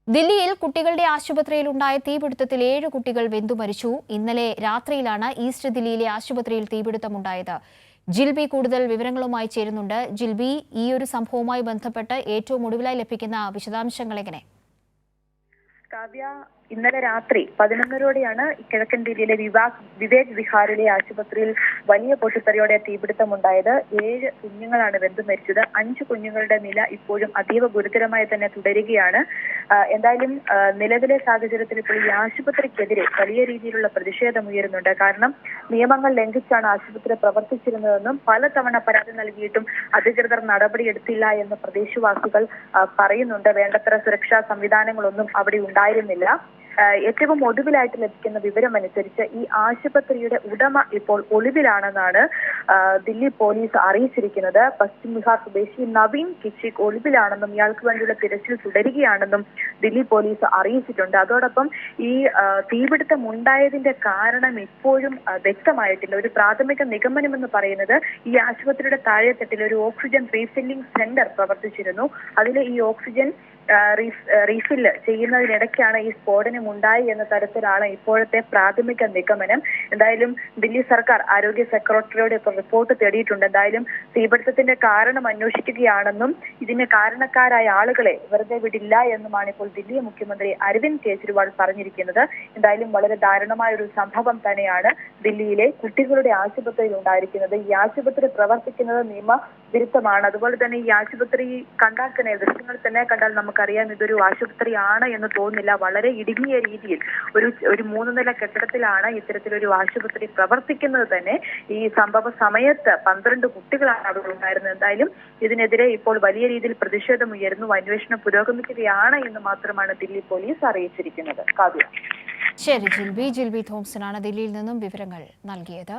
ദില്ലിയിൽ കുട്ടികളുടെ ആശുപത്രിയിൽ ഉണ്ടായ തീപിടുത്തത്തിൽ 7 കുട്ടികൾ വെന്തു മരിച്ചു. ഇന്നലെ രാത്രിയിലാണ് ഈസ്റ്റ് ദില്ലിയിലെ ആശുപത്രിയിൽ തീപിടുത്തമുണ്ടായത്. ജിൽബി കൂടുതൽ വിവരങ്ങളുമായി ചേരുന്നുണ്ട്. ജിൽബി, ഈ ഒരു സംഭവവുമായി ബന്ധപ്പെട്ട് ഏറ്റവും ഒടുവിലായി ലഭിക്കുന്ന വിശദാംശങ്ങൾ എങ്ങനെ? കാവ്യ, ഇന്നലെ രാത്രി 11:00ഓടെയാണ് കിഴക്കൻ ദില്ലിയിലെ വിവേക് വിഹാറിലെ ആശുപത്രിയിൽ വലിയ പൊട്ടിത്തെറിയോടെ തീപിടുത്തമുണ്ടായത്. 7 കുഞ്ഞുങ്ങളാണ് വെന്തു മരിച്ചത്. 5 കുഞ്ഞുങ്ങളുടെ നില ഇപ്പോഴും അതീവ ഗുരുതരമായി തന്നെ തുടരുകയാണ്. എന്തായാലും നിലവിലെ സാഹചര്യത്തിൽ ഇപ്പോൾ ഈ ആശുപത്രിക്കെതിരെ വലിയ രീതിയിലുള്ള പ്രതിഷേധം ഉയരുന്നുണ്ട്. കാരണം നിയമങ്ങൾ ലംഘിച്ചാണ് ആശുപത്രി പ്രവർത്തിച്ചിരുന്നതെന്നും പലതവണ പരാതി നൽകിയിട്ടും അധികൃതർ നടപടിയെടുത്തില്ല എന്ന് പ്രദേശവാസികൾ പറയുന്നുണ്ട്. വേണ്ടത്ര സുരക്ഷാ സംവിധാനങ്ങളൊന്നും അവിടെ ഉണ്ടായിരുന്നില്ല. ഏറ്റവും ഒടുവിലായിട്ട് ലഭിക്കുന്ന വിവരമനുസരിച്ച് ഈ ആശുപത്രിയുടെ ഉടമ ഇപ്പോൾ ഒളിവിലാണെന്നാണ് ദില്ലി പോലീസ് അറിയിച്ചിരിക്കുന്നത്. പശ്ചിം ബിഹാർ സ്വദേശി നവീൻ കിച്ചിക് ഒളിവിലാണെന്നും ഇയാൾക്ക് വേണ്ടിയുള്ള തിരച്ചിൽ തുടരുകയാണെന്നും ദില്ലി പോലീസ് അറിയിച്ചിട്ടുണ്ട്. അതോടൊപ്പം ഈ തീപിടുത്തം ഉണ്ടായതിന്റെ കാരണം ഇപ്പോഴും വ്യക്തമായിട്ടില്ല. ഒരു പ്രാഥമിക നിഗമനം എന്ന് പറയുന്നത് ഈ ആശുപത്രിയുടെ താഴെത്തട്ടിൽ ഒരു ഓക്സിജൻ റീഫില്ലിംഗ് സെന്റർ പ്രവർത്തിച്ചിരുന്നു. അതിൽ ഈ ഓക്സിജൻ റീഫില്ല് ചെയ്യുന്നതിനിടയ്ക്കാണ് ഈ സ്ഫോടനം ഉണ്ടായി എന്ന തരത്തിലാണ് ഇപ്പോഴത്തെ പ്രാഥമിക നിഗമനം. എന്തായാലും ദില്ലി സർക്കാർ ആരോഗ്യ സെക്രട്ടറിയോട് ഇപ്പോൾ റിപ്പോർട്ട് തേടിയിട്ടുണ്ട്. എന്തായാലും തീപിടുത്തത്തിന്റെ കാരണം അന്വേഷിക്കുകയാണെന്നും ഇതിന് കാരണക്കാരായ ആളുകളെ വെറുതെ വിടില്ല എന്നുമാണ് ഇപ്പോൾ ദില്ലി മുഖ്യമന്ത്രി അരവിന്ദ് കെജ്രിവാൾ പറഞ്ഞിരിക്കുന്നത്. എന്തായാലും വളരെ ദാരുണമായ ഒരു സംഭവം തന്നെയാണ് ദില്ലിയിലെ കുട്ടികളുടെ ആശുപത്രിയിൽ ഉണ്ടായിരിക്കുന്നത്. ഈ ആശുപത്രി പ്രവർത്തിക്കുന്നത് നിയമവിരുദ്ധമാണ്. അതുപോലെ തന്നെ ഈ ആശുപത്രി കണ്ടാൽ തന്നെ ദൃശ്യങ്ങൾ തന്നെ കണ്ടാൽ നമുക്കറിയാം ഇതൊരു ആശുപത്രിയാണ് എന്ന് തോന്നില്ല. വളരെ ഇടുങ്ങിയ രീതിയിൽ ഒരു 3 നില കെട്ടിടത്തിലാണ് ഇത്തരത്തിലൊരു ആശുപത്രി പ്രവർത്തിക്കുന്നത് തന്നെ. ഈ സംഭവ സമയത്ത് 12 കുട്ടികളാണ് അവിടെ ഉണ്ടായിരുന്നത്. എന്തായാലും ഇതിനെതിരെ ഇപ്പോൾ വലിയ രീതിയിൽ പ്രതിഷേധം ഉയരുന്നു. അന്വേഷണം പുരോഗമിക്കുകയാണ് എന്ന് മാത്രമാണ് ദില്ലി പോലീസ് അറിയിച്ചിരിക്കുന്നത്. കാവ്യ. ശരി ജിൽബി തോംസനാണ് ദില്ലിയിൽ നിന്നും വിവരങ്ങൾ നൽകിയത്.